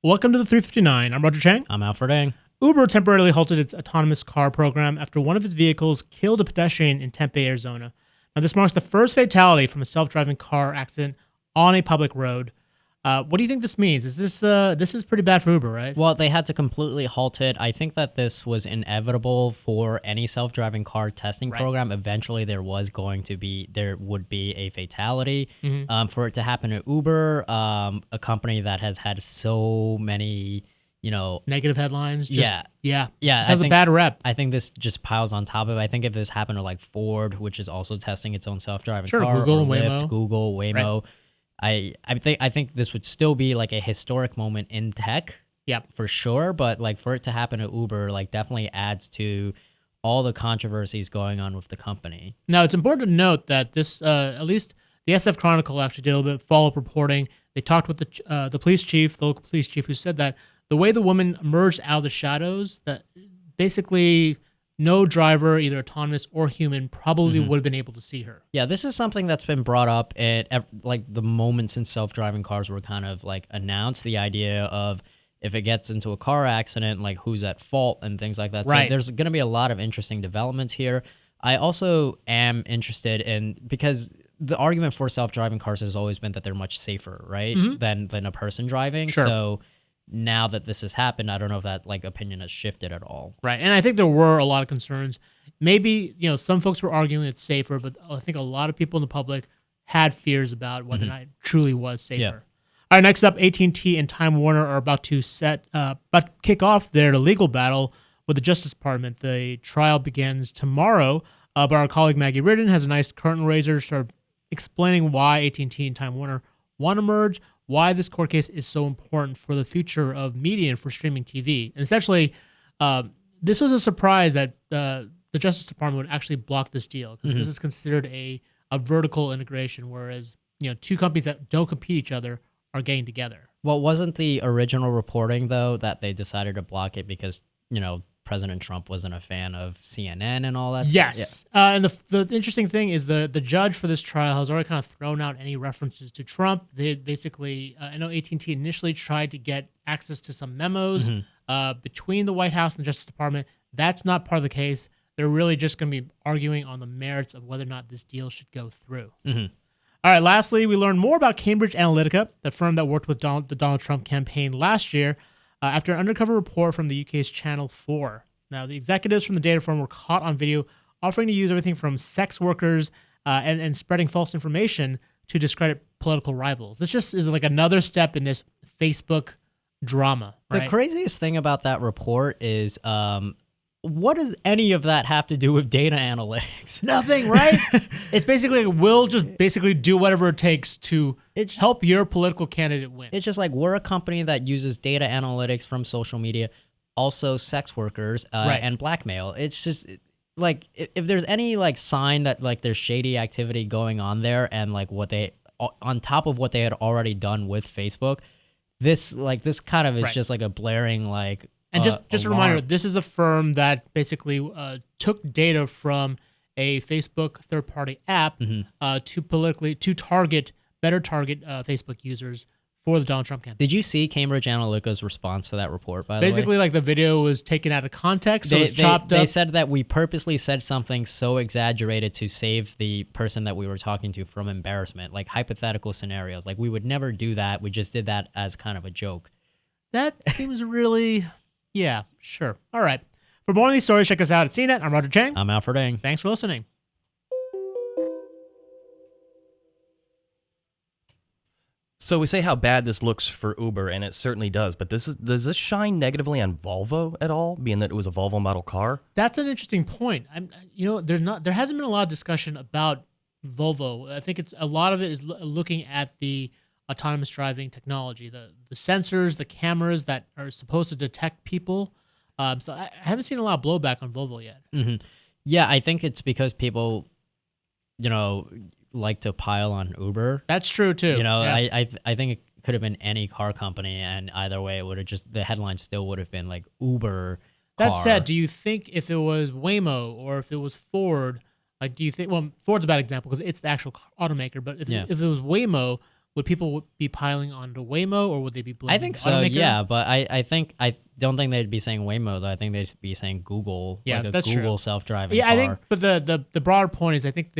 Welcome to the 359. I'm Roger Chang. I'm Alfred Ng. Uber temporarily halted its autonomous car program after one of its vehicles killed a pedestrian in Tempe, Arizona. Now, this marks the first fatality from a self-driving car accident on a public road. What do you think this means? Is this is pretty bad for Uber, right? Well, they had to completely halt it. I think that this was inevitable for any self-driving car testing program. Eventually, there would be a fatality. For it to happen at Uber, a company that has had so many, Negative headlines. Just yeah, just has a bad rep. I think this just piles on top of it. I think if this happened to like Ford, which is also testing its own self-driving car, Google and or Lyft, Waymo. Google, Waymo. Right. I think this would still be like a historic moment in tech. Yep. For sure, but like for it to happen to Uber, like definitely adds to all the controversies going on with the company. Now, it's important to note that this, at least the SF Chronicle actually did a little bit of follow-up reporting. They talked with the police chief, the local police chief, who said that the way the woman emerged out of the shadows, that basically no driver, either autonomous or human, probably would have been able to see her. Yeah, this is something that's been brought up at like the moment since self-driving cars were kind of like announced, the idea of if it gets into a car accident, like who's at fault and things like that. Right. So there's going to be a lot of interesting developments here. I also am interested in, because the argument for self-driving cars has always been that they're much safer, right, than a person driving. Sure. So now that this has happened, I don't know if that like opinion has shifted at all. Right, and I think there were a lot of concerns. Maybe, some folks were arguing it's safer, but I think a lot of people in the public had fears about whether or not it truly was safer. Yeah. All right, next up, AT&T and Time Warner are about to kick off their legal battle with the Justice Department. The trial begins tomorrow, but our colleague Maggie Ridden has a nice curtain raiser sort of explaining why AT&T and Time Warner want to merge, why this court case is so important for the future of media and for streaming TV. And essentially, this was a surprise that the Justice Department would actually block this deal, because this is considered a vertical integration, whereas two companies that don't compete each other are getting together. Well, wasn't the original reporting, though, that they decided to block it because, President Trump wasn't a fan of CNN and all that Yes. stuff? Yeah. And the interesting thing is the judge for this trial has already kind of thrown out any references to Trump. They basically, I know AT&T initially tried to get access to some memos between the White House and the Justice Department. That's not part of the case. They're really just going to be arguing on the merits of whether or not this deal should go through. All right, lastly, we learned more about Cambridge Analytica, the firm that worked with the Donald Trump campaign last year, after an undercover report from the UK's Channel 4. Now, the executives from the data firm were caught on video offering to use everything from sex workers and spreading false information to discredit political rivals. This just is like another step in this Facebook drama, right? The craziest thing about that report is what does any of that have to do with data analytics? Nothing, right? It's basically like, we'll just basically do whatever it takes to help your political candidate win. It's just like, we're a company that uses data analytics from social media, also sex workers and blackmail. It's just like, if there's any like sign that like there's shady activity going on there, and like what they, on top of what they had already done with Facebook, this kind of is just like a blaring like. And just a reminder, this is the firm that basically took data from a Facebook third-party app to better target Facebook users for the Donald Trump campaign. Did you see Cambridge Analytica's response to that report, by the way? Basically, like the video was taken out of context, so it was chopped up. They said that we purposely said something so exaggerated to save the person that we were talking to from embarrassment, like hypothetical scenarios. Like, we would never do that. We just did that as kind of a joke. That seems really... Yeah, sure. All right. For more of these stories, check us out at CNET. I'm Roger Chang. I'm Alfred Ng. Thanks for listening. So we say how bad this looks for Uber, and it certainly does. But does this shine negatively on Volvo at all, being that it was a Volvo model car? That's an interesting point. There hasn't been a lot of discussion about Volvo. I think a lot of it is looking at the autonomous driving technology, the sensors, the cameras that are supposed to detect people. So I haven't seen a lot of blowback on Volvo yet. Yeah, I think it's because people, like to pile on Uber. That's true too. I think it could have been any car company, and either way, it would have the headline still would have been like Uber. That said, do you think if it was Waymo or if it was Ford, like do you think? Well, Ford's a bad example because it's the actual automaker. But if it was Waymo, would people be piling onto Waymo, or would they be blaming I think the so, automaker? yeah, but I don't think they'd be saying Waymo, though. I think they'd be saying Google, Yeah, like a that's Google true. self-driving Yeah, car. I think, but the broader point is, I think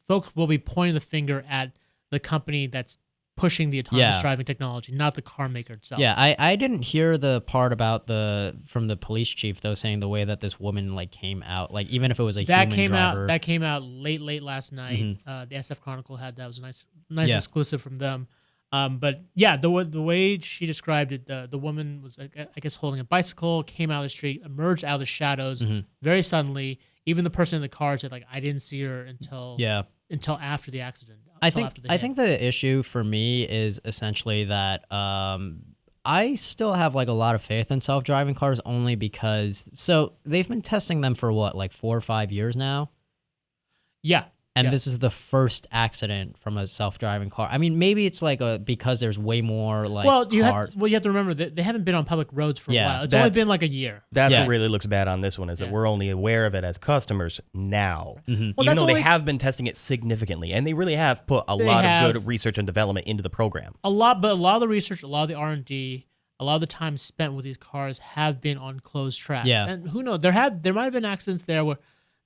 folks will be pointing the finger at the company that's pushing the autonomous Yeah. driving technology, not the car maker itself. Yeah, I didn't hear the part about from the police chief, though, saying the way that this woman like came out, like even if it was a that human came driver. out. That came out late last night. The SF Chronicle had that. It was a nice Yeah. exclusive from them. But yeah, the way she described it, the woman was, I guess, holding a bicycle, came out of the street, emerged out of the shadows very suddenly. Even the person in the car said, like, I didn't see her until after the accident. I think the issue for me is essentially that I still have like a lot of faith in self-driving cars, only because they've been testing them for what, like 4 or 5 years now. Yeah. And yes. this is the first accident from a self-driving car. I mean, maybe it's like because there's way more like you cars. have to remember that they haven't been on public roads for a Yeah, while. It's only been like a year. That's Yeah. what really looks bad on this one, is that we're only aware of it as customers now. Well, Even though they only- have been testing it significantly, and they really have put a lot of good research and development into the program. But a lot of the research, a lot of the R&D, a lot of the time spent with these cars have been on closed tracks. Yeah. And who knows? There might have been accidents there where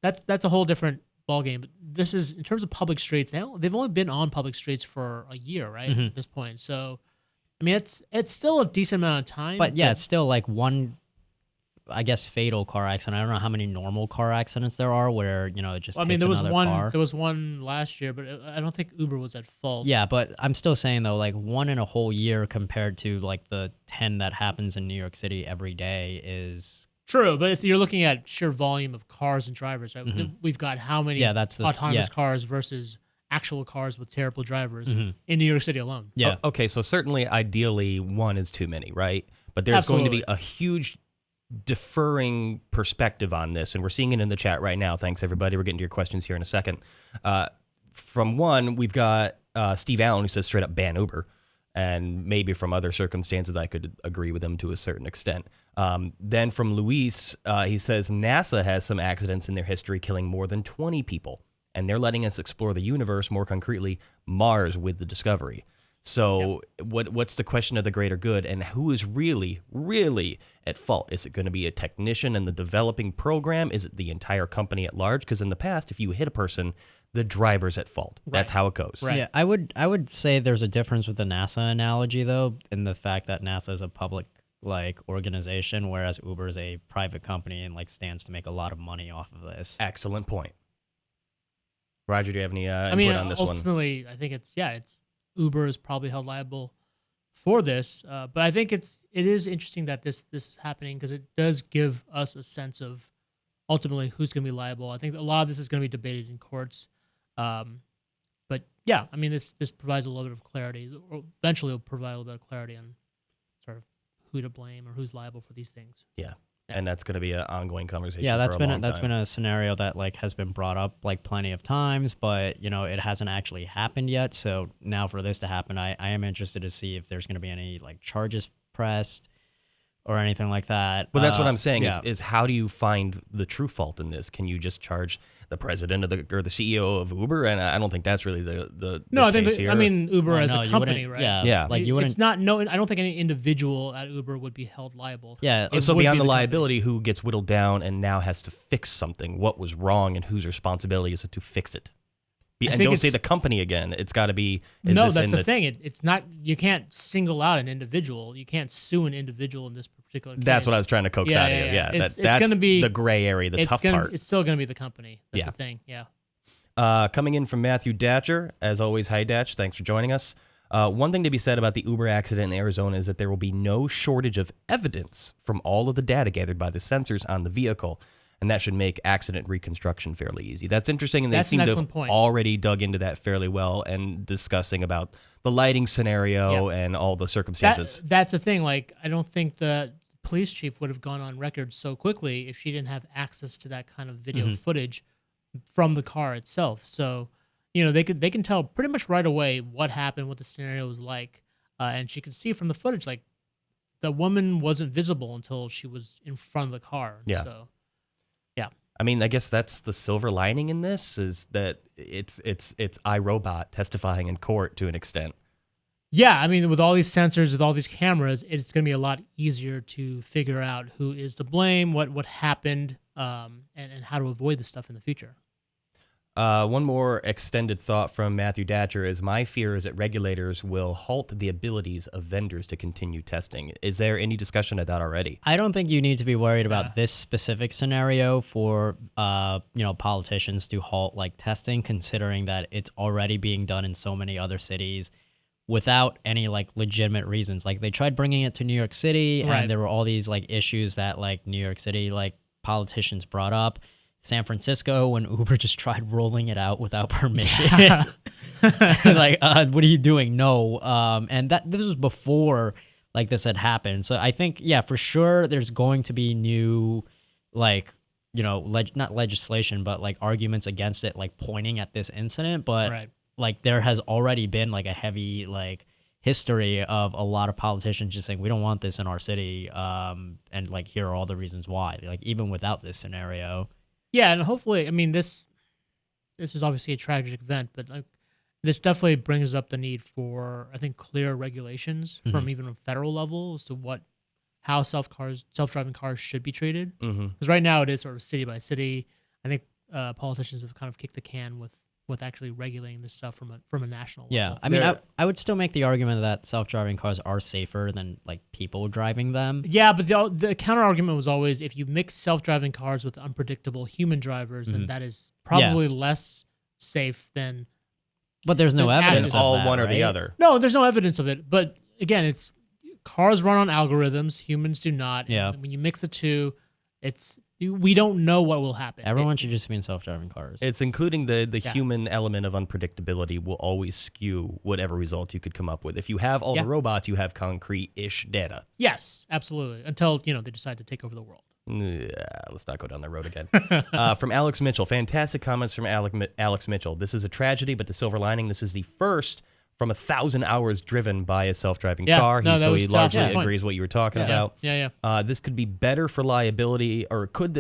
that's a whole different ballgame. But this is, in terms of public streets, they've only been on public streets for a year, right? At this point. So, I mean, it's still a decent amount of time. But yeah, it's still like one, I guess, fatal car accident. I don't know how many normal car accidents there are where, it just hits there was another one. car. There was one last year, but I don't think Uber was at fault. Yeah, but I'm still saying, though, like one in a whole year compared to like the 10 that happens in New York City every day is... True, but if you're looking at sheer volume of cars and drivers, right? We've got how many autonomous cars versus actual cars with terrible drivers in New York City alone. Yeah. Okay, so certainly, ideally, one is too many, right? But there's going to be a huge differing perspective on this, and we're seeing it in the chat right now. Thanks, everybody. We're getting to your questions here in a second. From one, we've got Steve Allen, who says straight up ban Uber. And maybe from other circumstances, I could agree with him to a certain extent. Then from Luis, he says NASA has some accidents in their history killing more than 20 people. And they're letting us explore the universe, more concretely, Mars, with the Discovery. So what's the question of the greater good, and who is really, really at fault? Is it going to be a technician in the developing program? Is it the entire company at large? Because in the past, if you hit a person, the driver's at fault. Right. That's how it goes. Right. Yeah, I would say there's a difference with the NASA analogy, though, in the fact that NASA is a public like organization, whereas Uber is a private company and like stands to make a lot of money off of this. Excellent point. Roger, do you have any input on this one? Ultimately, I think it's Uber is probably held liable for this, but I think it is interesting that this is happening because it does give us a sense of ultimately who's going to be liable. I think a lot of this is going to be debated in courts. But yeah, I mean, this provides a little bit of clarity, or eventually will provide a little bit of clarity on sort of who to blame or who's liable for these things. Yeah. And that's going to be an ongoing conversation. Yeah, that's been a scenario that like has been brought up like plenty of times, but it hasn't actually happened yet. So now for this to happen, I am interested to see if there's going to be any like charges pressed or anything like that. Well, that's what I'm saying yeah. is how do you find the true fault in this? Can you just charge the president of or the CEO of Uber? And I don't think that's really the No, I case think here. I mean Uber as no, a you company, wouldn't- right? Yeah. Like you wouldn't. It's not I don't think any individual at Uber would be held liable. Yeah. It So would beyond be the company. liability, who gets whittled down and now has to fix something? What was wrong and whose responsibility is it to fix it? And think don't say it's- the company again. It's got to be. No, that's the thing. It's not. You can't single out an individual. You can't sue an individual in this particular case. That's what I was trying to coax out of you. Yeah, It's that's gonna be the gray area, the tough part. It's still going to be the company. That's Yeah. the thing. Yeah. Coming in from Matthew Datcher, as always, hi Datch, thanks for joining us. One thing to be said about the Uber accident in Arizona is that there will be no shortage of evidence from all of the data gathered by the sensors on the vehicle, and that should make accident reconstruction fairly easy. That's interesting, and they That's an seem to have excellent point. already dug into that fairly well and discussing about the lighting scenario and all the circumstances. That's the thing. Like, I don't think the police chief would have gone on record so quickly if she didn't have access to that kind of video footage from the car itself. So, they can tell pretty much right away what happened, what the scenario was like, and she could see from the footage like the woman wasn't visible until she was in front of the car. Yeah. So, I mean, I guess that's the silver lining in this is that it's iRobot testifying in court to an extent. Yeah, I mean, with all these sensors, with all these cameras, it's going to be a lot easier to figure out who is to blame, what happened, and how to avoid this stuff in the future. One more extended thought from Matthew Datcher is, my fear is that regulators will halt the abilities of vendors to continue testing. Is there any discussion of that already? I don't think you need to be worried about this specific scenario for politicians to halt like testing, considering that it's already being done in so many other cities without any like legitimate reasons. Like they tried bringing it to New York City, and there were all these like issues that like New York City like politicians brought up. San Francisco, when Uber just tried rolling it out without permission. Like, what are you doing? No. And this was before like this had happened. So I think, yeah, for sure there's going to be new, like, not legislation, but like arguments against it, like pointing at this incident. But like there has already been like a heavy like history of a lot of politicians just saying we don't want this in our city. And like here are all the reasons why, like even without this scenario. Yeah, and hopefully, I mean, this is obviously a tragic event, but like this definitely brings up the need for, I think, clear regulations from even a federal level as to how self-driving cars should be treated. Because right now it is sort of city by city. I think politicians have kind of kicked the can with actually regulating this stuff from a national level. Yeah, I mean, I would still make the argument that self-driving cars are safer than like people driving them. Yeah, but the counter argument was always, if you mix self-driving cars with unpredictable human drivers, then that is probably less safe than. But there's no evidence of all that, one or the right? other. No, there's no evidence of it. But again, it's cars run on algorithms, humans do not. Yeah. And when you mix the two, we don't know what will happen. Everyone should just be in self-driving cars. It's including the human element of unpredictability will always skew whatever result you could come up with. If you have all the robots, you have concrete-ish data. Yes, absolutely. Until they decide to take over the world. Yeah, let's not go down that road again. From Alex Mitchell, fantastic comments from Alex Mitchell. This is a tragedy, but the silver lining, this is the first from 1,000 hours driven by a self-driving car. He largely agrees what you were talking about. This could be better for liability, or could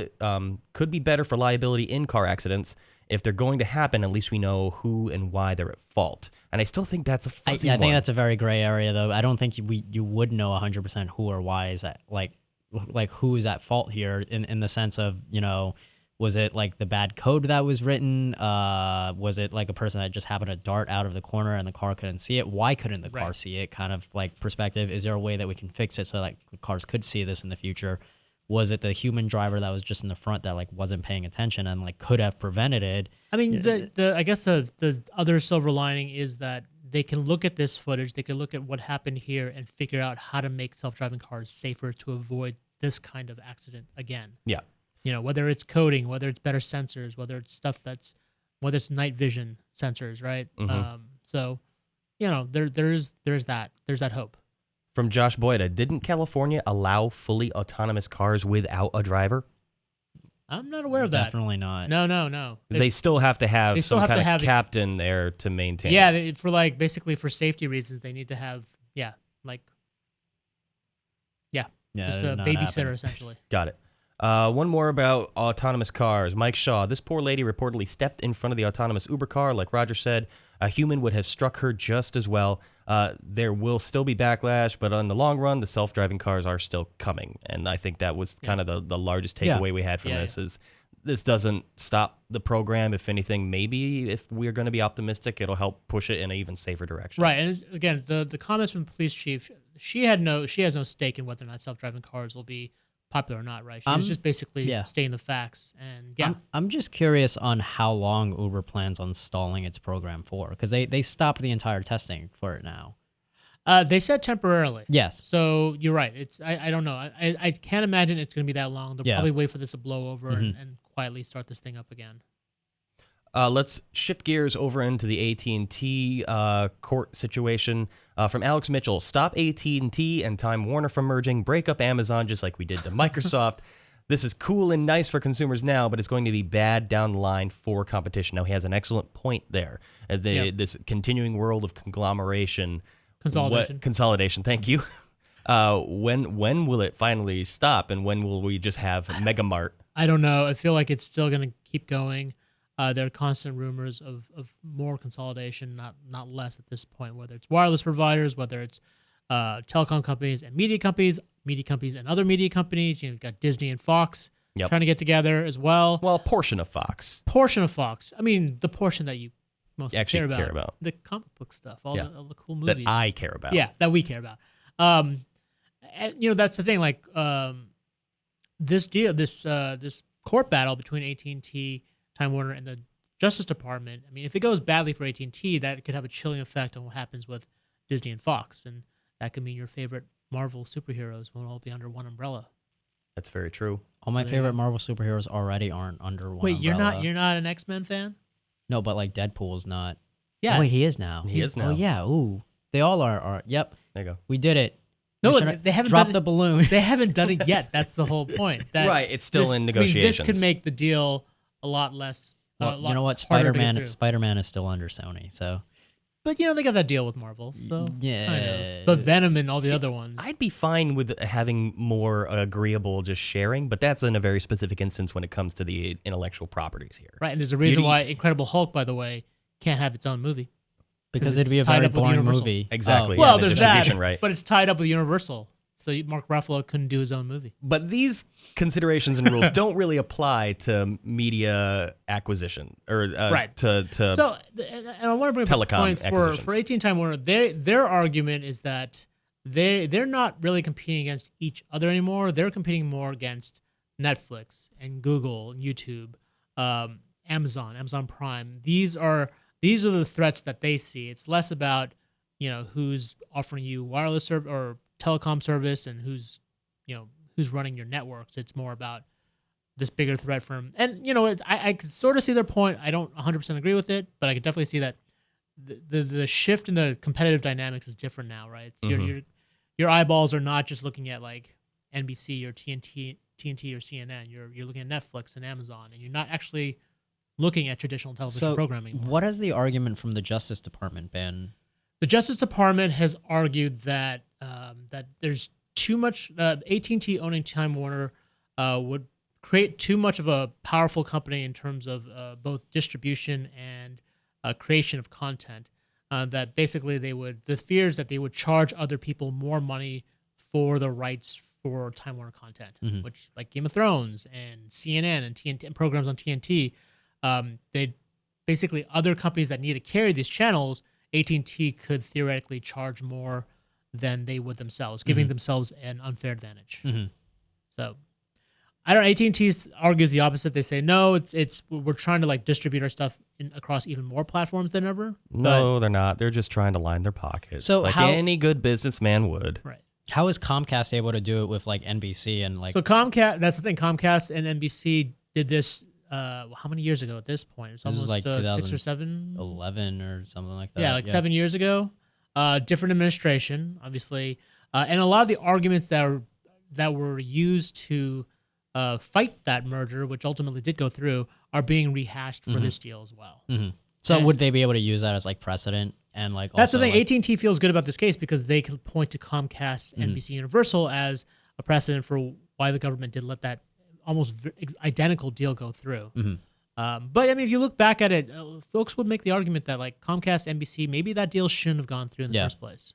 be better for liability in car accidents. If they're going to happen, at least we know who and why they're at fault. And I still think that's a fuzzy one. I think that's a very gray area, though. I don't think you would know 100% who or why is at like who is at fault here in the sense of, was it like the bad code that was written? Was it like a person that just happened to dart out of the corner and the car couldn't see it? Why couldn't the car see it? Kind of like perspective. Is there a way that we can fix it so like cars could see this in the future? Was it the human driver that was just in the front that like wasn't paying attention and like could have prevented it? I mean, I guess the other silver lining is that they can look at this footage, they can look at what happened here and figure out how to make self-driving cars safer to avoid this kind of accident again. Yeah. Whether it's coding, whether it's better sensors, whether it's night vision sensors, right? So, there's that hope. From Josh Boyda, didn't California allow fully autonomous cars without a driver? I'm not aware of that. Definitely not. No. They still have to have some kind of captain there to maintain. Yeah, basically for safety reasons, they need to have just a babysitter essentially. Got it. One more about autonomous cars. Mike Shaw, this poor lady reportedly stepped in front of the autonomous Uber car. Like Roger said, a human would have struck her just as well. There will still be backlash, but on the long run, the self-driving cars are still coming. And I think that was kind of the largest takeaway we had from this is this doesn't stop the program. If anything, maybe if we're going to be optimistic, it'll help push it in an even safer direction. Right. And again, the comments from the police chief, she has no stake in whether or not self-driving cars will be popular or not, right? She was just basically stating the facts. And I'm just curious on how long Uber plans on stalling its program for, because they stopped the entire testing for it now. They said temporarily. Yes. So you're right. I don't know. I can't imagine it's going to be that long. They'll probably wait for this to blow over and quietly start this thing up again. Let's shift gears over into the AT&T court situation. From Alex Mitchell, stop AT&T and Time Warner from merging, break up Amazon just like we did to Microsoft. This is cool and nice for consumers now, but it's going to be bad down the line for competition. Now, he has an excellent point there. This continuing world of conglomeration. Consolidation, thank you. When will it finally stop, and when will we just have Megamart? I don't know. I feel like it's still going to keep going. there are constant rumors of more consolidation, not less at this point, whether it's wireless providers, whether it's telecom companies and media companies and other media companies. You've got Disney and Fox trying to get together as well. Well, a portion of Fox. I mean, the portion that you most Actually care about. The comic book stuff, all the cool movies. That I care about. Yeah, that we care about. And, that's the thing. Like this deal, this court battle between AT&T, Time Warner, and the Justice Department. I mean, if it goes badly for AT&T, that could have a chilling effect on what happens with Disney and Fox, and that could mean your favorite Marvel superheroes won't all be under one umbrella. That's very true. All my favorite Marvel superheroes already aren't under one Wait, umbrella. you're not an X-Men fan? No, but like Deadpool's not. Yeah. Oh, wait, he is now. He is now. Oh yeah. Ooh, they all are. Yep. There you go. We did it. No, they haven't dropped done the balloon. They haven't done it yet. That's the whole point. Right, it's still in negotiations. This could make the deal a lot less. Well, you know what? harder to get through. Spider-Man is still under Sony, so. But they got that deal with Marvel, so yeah. kind of. But Venom and all the other ones. I'd be fine with having more agreeable just sharing, but that's in a very specific instance when it comes to the intellectual properties here. Right, and there's a reason why Incredible Hulk, by the way, can't have its own movie. Because it'd be a very boring movie. Exactly. Well, the there's that, distribution, right. but it's tied up with Universal, so Mark Ruffalo couldn't do his own movie. But these considerations and rules don't really apply to media acquisition or right. to So, and I want to bring up a point for AT&T Time Warner. Their argument is that they're not really competing against each other anymore. They're competing more against Netflix and Google and YouTube, Amazon Prime. These are the threats that they see. It's less about who's offering you wireless or telecom service and who's running your networks. It's more about this bigger threat from, and I can sort of see their point. I don't 100% agree with it, but I can definitely see that the shift in the competitive dynamics is different now, right? Your eyeballs are not just looking at like NBC or TNT or CNN. You're looking at Netflix and Amazon, and you're not actually looking at traditional television programming. What has the argument from the Justice Department been? The Justice Department has argued that that there's too much. AT&T owning Time Warner would create too much of a powerful company in terms of both distribution and creation of content. That basically the fears that they would charge other people more money for the rights for Time Warner content, which like Game of Thrones and CNN and TNT and programs on TNT. They basically other companies that need to carry these channels. AT&T could theoretically charge more than they would themselves, giving themselves an unfair advantage. So, I don't. AT&T argues the opposite. They say no, it's we're trying to like distribute our stuff across even more platforms than ever. No, they're not. They're just trying to line their pockets, so like any good businessman would. Right. How is Comcast able to do it with like NBC and like? So Comcast, that's the thing. Comcast and NBC did this. How many years ago at this point? It's almost like 6 or 7, 11 or something like that. Yeah, like 7 years ago. Different administration, obviously, and a lot of the arguments that were used to fight that merger, which ultimately did go through, are being rehashed for this deal as well. So would they be able to use that as like precedent and like? That's also, the thing. like, AT&T feels good about this case because they can point to Comcast, NBC Universal as a precedent for why the government did let that almost identical deal go through. But I mean, if you look back at it, folks would make the argument that like Comcast, NBC, maybe that deal shouldn't have gone through in the first place.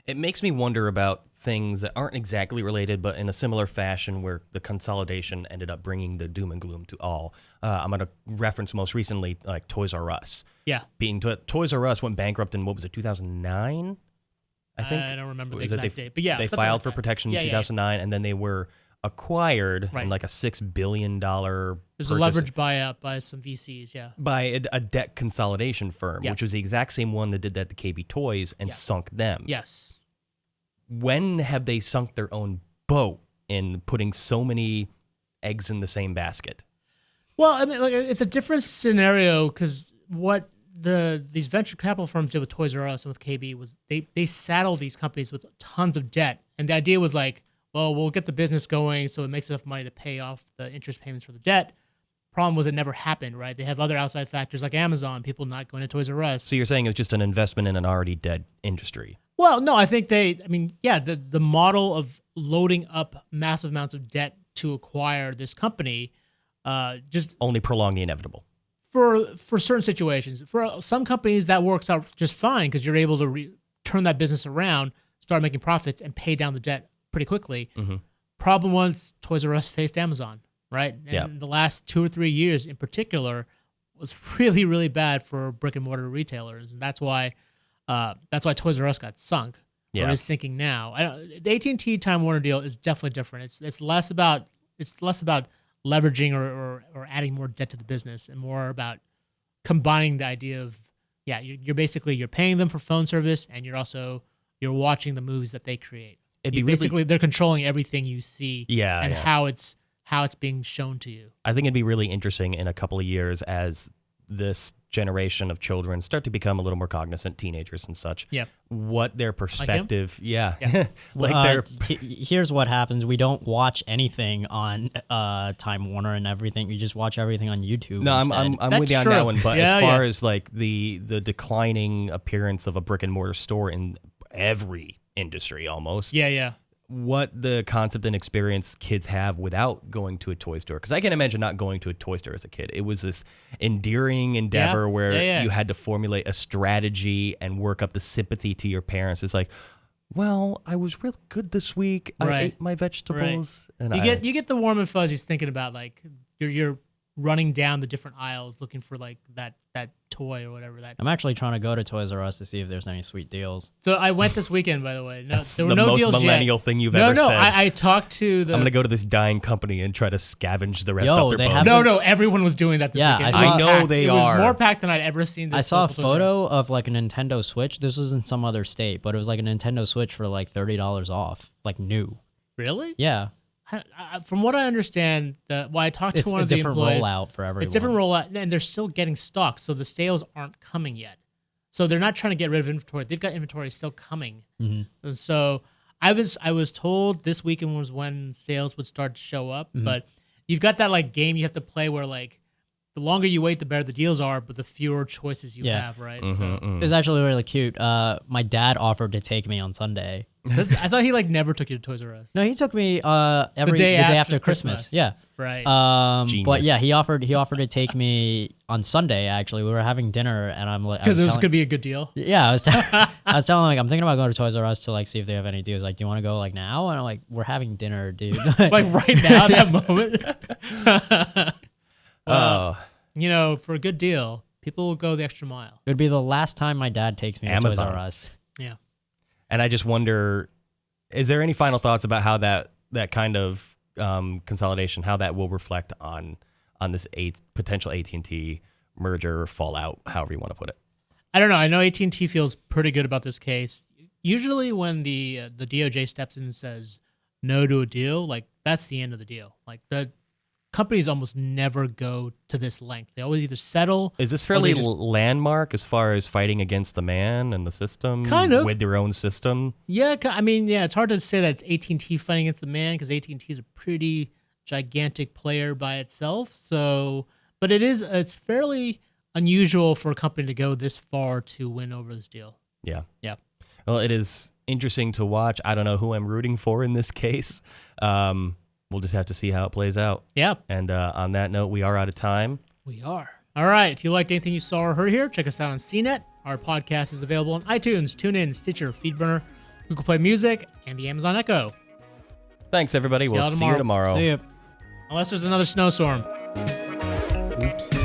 It makes me wonder about things that aren't exactly related, but in a similar fashion where the consolidation ended up bringing the doom and gloom to all. I'm going to reference most recently like Toys R Us. Yeah. Toys R Us went bankrupt in, what was it, 2009? I think. I don't remember the exact date, but yeah. They filed for protection in 2009, and then they were acquired in like a $6 billion There's a leverage buyout by some VCs, by a debt consolidation firm, which was the exact same one that did that to KB Toys and sunk them. Yes. When have they sunk their own boat in putting so many eggs in the same basket? Well, I mean, like it's a different scenario because what these venture capital firms did with Toys R Us and with KB was they saddled these companies with tons of debt, and the idea was like, well, we'll get the business going so it makes enough money to pay off the interest payments for the debt. Problem was it never happened, right? They have other outside factors like Amazon, people not going to Toys R Us. So you're saying it was just an investment in an already dead industry? Well, no, I think the model of loading up massive amounts of debt to acquire this company just only prolonged the inevitable. for certain situations. For some companies, that works out just fine because you're able to turn that business around, start making profits, and pay down the debt pretty quickly. Problem was Toys R Us faced Amazon, right? And the last 2 or 3 years in particular was really, really bad for brick and mortar retailers, and that's why Toys R Us got sunk. Or is sinking now. The AT&T Time Warner deal is definitely different. It's less about leveraging or adding more debt to the business, and more about combining the idea of you're paying them for phone service, and you're watching the movies that they create. They're controlling everything you see, and how it's being shown to you. I think it'd be really interesting in a couple of years as this generation of children start to become a little more cognizant, teenagers and such. What their perspective, here's what happens: we don't watch anything on Time Warner and everything. We just watch everything on YouTube. No, instead. I'm with you on that one. But as far as like the declining appearance of a brick and mortar store in every industry, almost. What the concept and experience kids have without going to a toy store. Because I can imagine not going to a toy store as a kid. It was this endearing endeavor where you had to formulate a strategy and work up the sympathy to your parents. It's like, well, I was real good this week. I ate my vegetables. And you get the warm and fuzzies thinking about like you're running down the different aisles looking for like that toy or whatever that. I'm actually trying to go to Toys R Us to see if there's any sweet deals. So I went this weekend, by the way. No, That's there were the no most deals millennial yet. thing you've ever said. I talked to the. I'm gonna go to this dying company and try to scavenge the rest of their bones. No, everyone was doing that this weekend. I know they are. It are. was more packed than I'd ever seen. This I saw a photo of like a Nintendo Switch. This was in some other state, but it was like a Nintendo Switch for like $30 off, like new. Really? Yeah. From what I understand, I talked to one of the employees. It's a different rollout for everyone. It's different rollout, and they're still getting stock, so the sales aren't coming yet. So they're not trying to get rid of inventory. They've got inventory still coming. And so I was told this weekend was when sales would start to show up, but you've got that like game you have to play where like the longer you wait, the better the deals are, but the fewer choices you have, right? So it was actually really cute. My dad offered to take me on Sunday. I thought he like never took you to Toys R Us. No, he took me the day after Christmas. Yeah, right. But yeah, he offered to take me on Sunday. Actually, we were having dinner, and I'm like, because it was gonna be a good deal. Yeah, I was telling him like I'm thinking about going to Toys R Us to like see if they have any deals. Like, do you want to go like now? And I'm like, we're having dinner, dude. Like right now, that moment. For a good deal, people will go the extra mile. It would be the last time my dad takes me to Toys R Us. Yeah. And I just wonder, is there any final thoughts about how that kind of consolidation, how that will reflect on this potential AT&T merger or fallout, however you want to put it? I don't know. I know AT&T feels pretty good about this case. Usually when the DOJ steps in and says no to a deal, like that's the end of the deal. Like the companies almost never go to this length. They always either settle. Is this fairly landmark as far as fighting against the man and the system? Kind of. With their own system? Yeah, it's hard to say that it's AT&T fighting against the man because AT&T is a pretty gigantic player by itself. So, but it's fairly unusual for a company to go this far to win over this deal. Yeah. Yeah. Well, it is interesting to watch. I don't know who I'm rooting for in this case. We'll just have to see how it plays out. Yeah. And on that note, we are out of time. We are. All right. If you liked anything you saw or heard here, check us out on CNET. Our podcast is available on iTunes, TuneIn, Stitcher, FeedBurner, Google Play Music, and the Amazon Echo. Thanks, everybody. We'll see you tomorrow. See you. Unless there's another snowstorm. Oops.